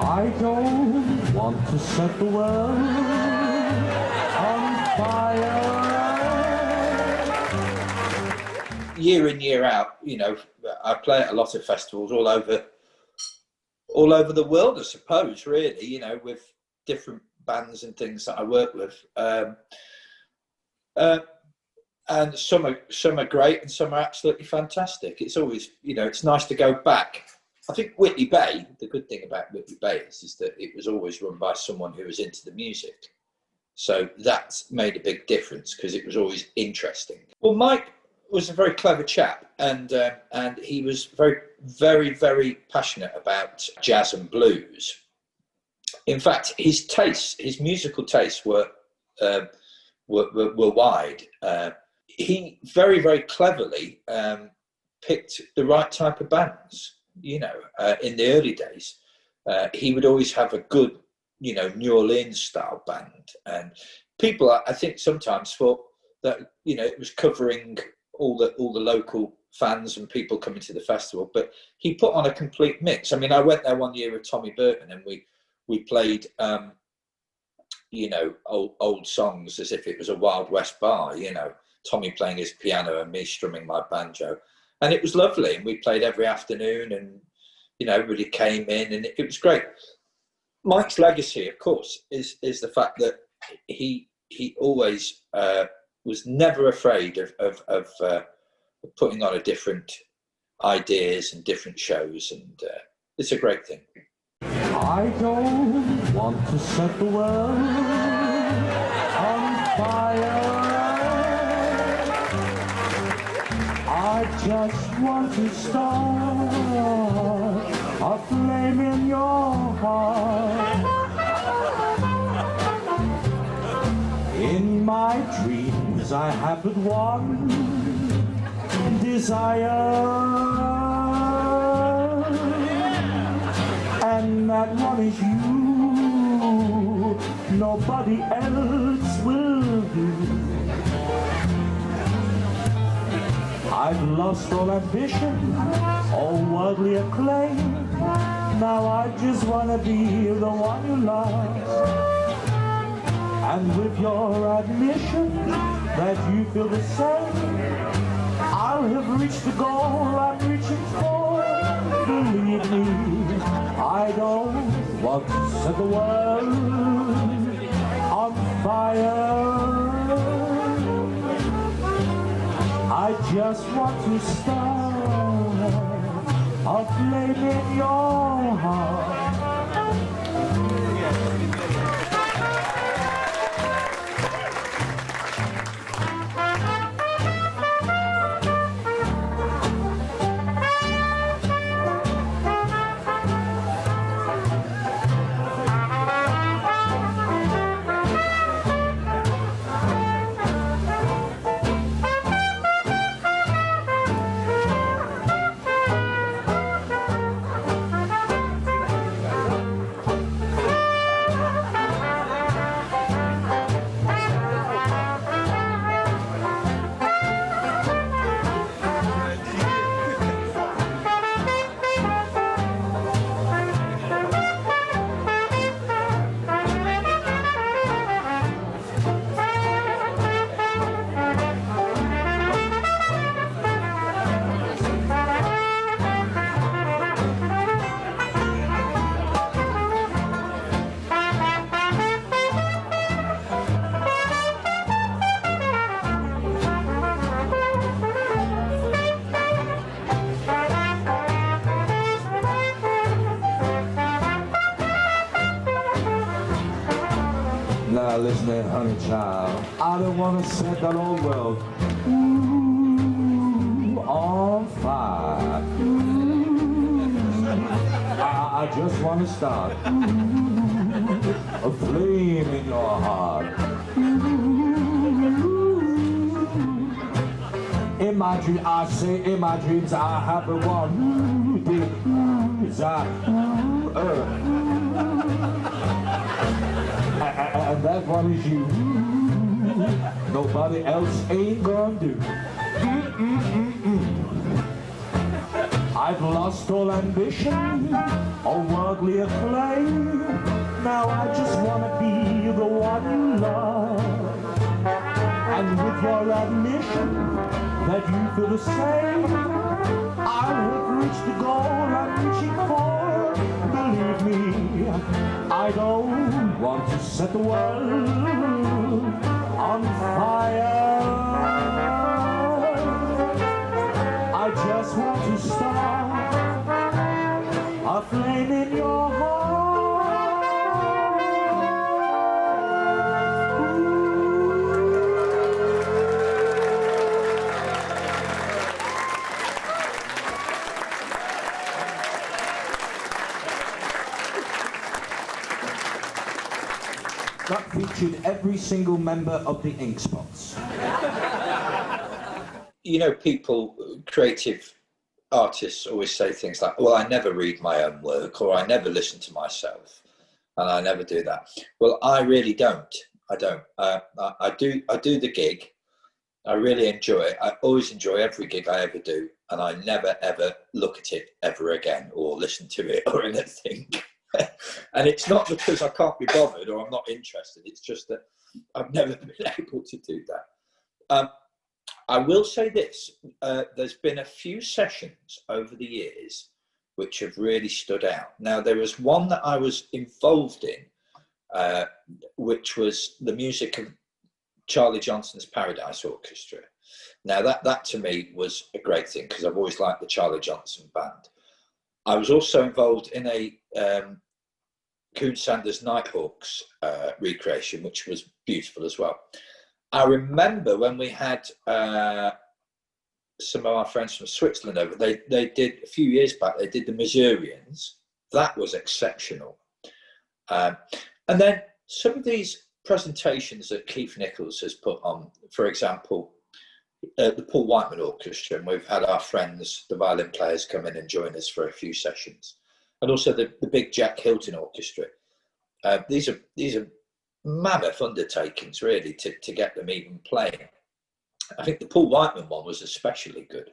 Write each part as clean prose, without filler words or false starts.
I don't want to set the world on fire. Year in, year out, you know, I play at a lot of festivals all over the world, I suppose, really, you know, with different bands and things that I work with. And some are great and some are absolutely fantastic. It's always, you know, it's nice to go back. I think Whitley Bay, the good thing about Whitley Bay is that it was always run by someone who was into the music. So that's made a big difference because it was always interesting. Well, Mike was a very clever chap, and he was very, very, very passionate about jazz and blues. In fact, his musical tastes were wide. He very, very cleverly picked the right type of bands. You know, in the early days, he would always have a good, you know, New Orleans style band, and people, I think, sometimes thought that, you know, it was covering all the local fans and people coming to the festival, but he put on a complete mix. I mean, I went there one year with Tommy Burton, and we played, you know, old songs as if it was a Wild West bar. You know, Tommy playing his piano and me strumming my banjo. And it was lovely, and we played every afternoon, and, you know, everybody came in, and it was great. Mike's legacy, of course, is the fact that he always was never afraid of putting on a different ideas and different shows, and it's a great thing. I don't want to set the world on fire. I just want to start a flame in your heart. In my dreams I have but one desire, and that one is you. Nobody else will do. I've lost all ambition, all worldly acclaim. Now I just wanna be the one you love. And with your admission that you feel the same, I'll have reached the goal I'm reaching for. Believe me, I don't want to set the world on fire. I just want to start a flame in your heart. Now listen here, honey child, I don't want to set that old world on fire. I just want to start a flame in your heart. In my dreams, I say in my dreams, I have the one desire. And that one is you. Nobody else ain't gonna do. I've lost all ambition or worldly acclaim. Now I just wanna be the one you love. And with your admission that you feel the same, I'll have reached the goal I'm reaching for. Believe me, I don't want to set the world on fire. I just want to start a flame in your heart. That featured every single member of the Ink Spots. You know, people, creative artists always say things like, well, I never read my own work, or I never listen to myself, and I never do that. Well, I really don't. I don't. I do the gig. I really enjoy it. I always enjoy every gig I ever do, and I never, ever look at it ever again or listen to it or anything. And it's not because I can't be bothered or I'm not interested. It's just that I've never been able to do that. I will say this, there's been a few sessions over the years which have really stood out. Now, there was one that I was involved in, which was the music of Charlie Johnson's Paradise Orchestra. Now, that to me was a great thing because I've always liked the Charlie Johnson band. I was also involved in a Coon Sanders Nighthawks recreation, which was beautiful as well. I remember when we had some of our friends from Switzerland over, they did, a few years back, they did the Missourians. That was exceptional. And then some of these presentations that Keith Nichols has put on, for example, the Paul Whiteman Orchestra, and we've had our friends, the violin players, come in and join us for a few sessions, and also the big Jack Hilton Orchestra. These are mammoth undertakings, really, to get them even playing. I think the Paul Whiteman one was especially good.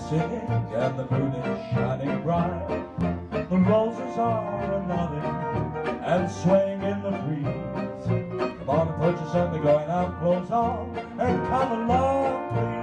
Singing and the moon is shining bright. The roses are nodding and swaying in the breeze. Come on and put your Sunday going out clothes on and come along, please.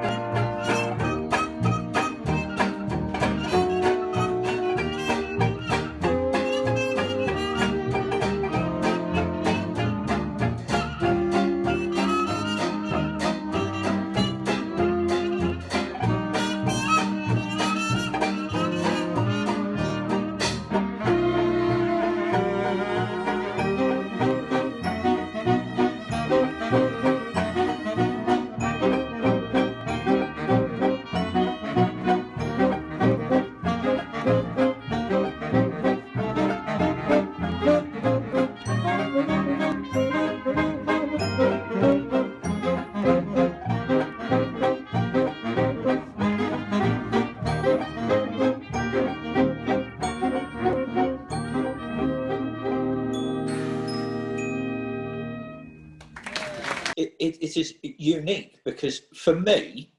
it is unique because for me,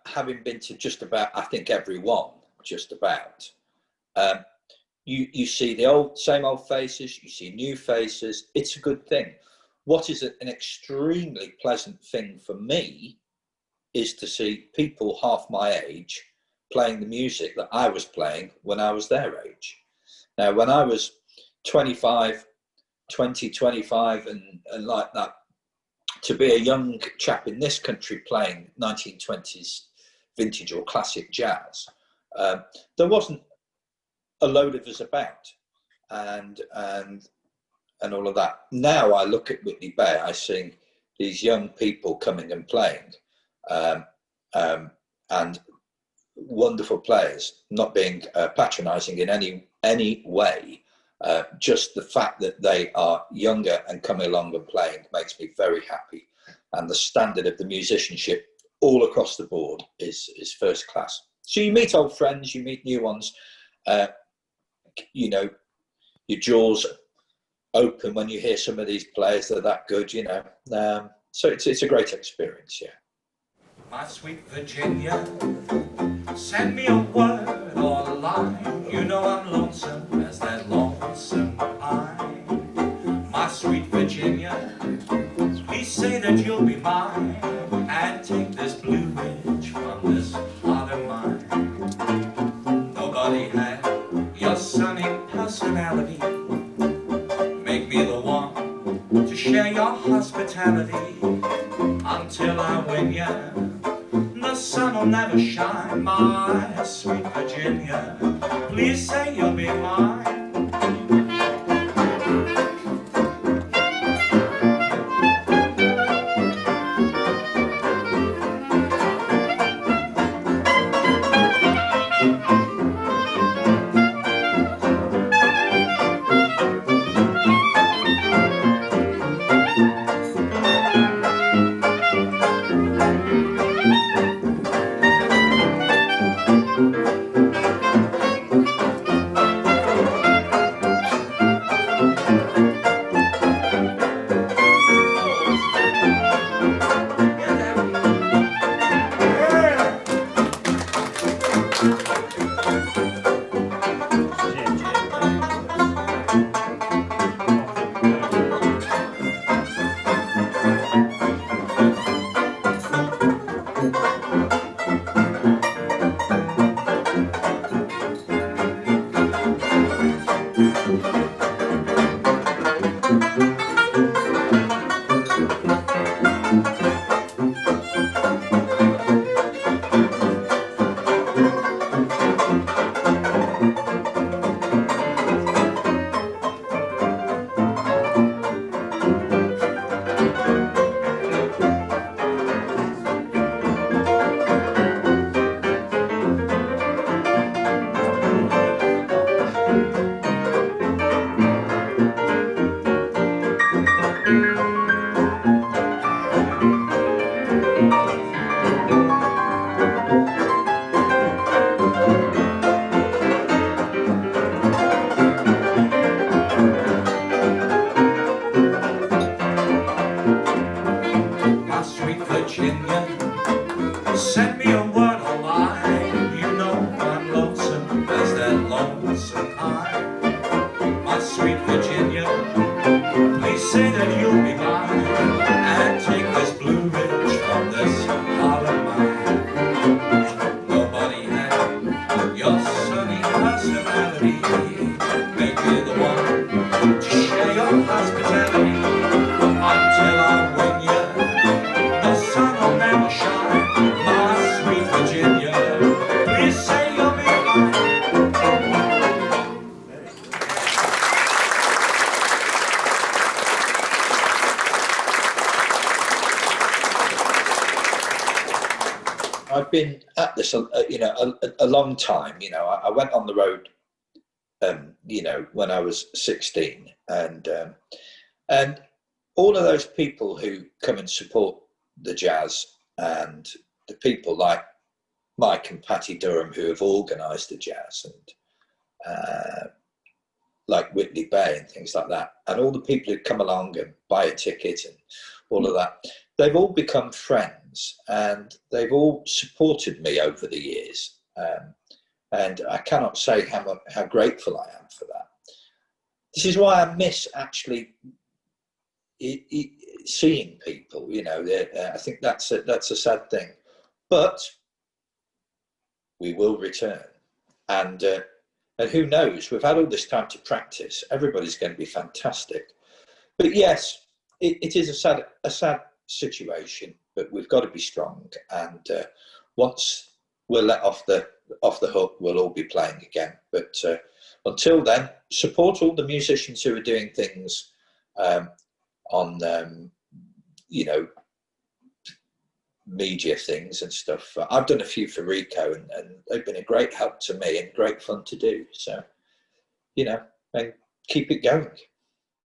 having been to just about, I think every one, just about, you see the same old faces, you see new faces. It's a good thing. What is an extremely pleasant thing for me is to see people half my age playing the music that I was playing when I was their age. Now, when I was 25, and like that, to be a young chap in this country playing 1920s vintage or classic jazz, there wasn't a load of us about, and all of that. Now I look at Whitley Bay, I see these young people coming and playing, and wonderful players, not being patronising in any way. Just the fact that they are younger and coming along and playing makes me very happy. And the standard of the musicianship all across the board is first class. So you meet old friends, you meet new ones. You know, your jaws open when you hear some of these players that are that good. You know, so it's a great experience. Yeah. My sweet Virginia, send me a word or a line. You know I'm lonesome as that lonesome pine. My sweet Virginia, please say that you'll be mine and take this Blue Ridge from this heart of mine. Nobody had your sunny personality. Make me the one to share your hospitality until I win ya. The sun will never shine, my sweet Virginia. Please say you'll be mine. Send me a word or line. You know I'm lonesome as that lonesome pine. My sweet Virginia, please say that you'll be mine and take this Blue Ridge from this heart of mine. Nobody had your sunny personality. Make me the one to share your hospitality until I win you. The sun will never shine. I've been at this, a long time. You know, I went on the road, when I was 16, and all of those people who come and support the jazz, and the people like Mike and Patty Durham who have organised the jazz, and like Whitley Bay and things like that, and all the people who come along and buy a ticket and all of that. They've all become friends, and they've all supported me over the years. And I cannot say how grateful I am for that. This is why I miss actually seeing people. You know, I think that's a sad thing, but we will return, and who knows? We've had all this time to practice. Everybody's going to be fantastic. But yes, it is a sad situation. But we've got to be strong, and once we're let off the hook, we'll all be playing again. But until then, support all the musicians who are doing things on you know, media things and stuff. I've done a few for Rico, and they've been a great help to me and great fun to do. So, you know, and keep it going.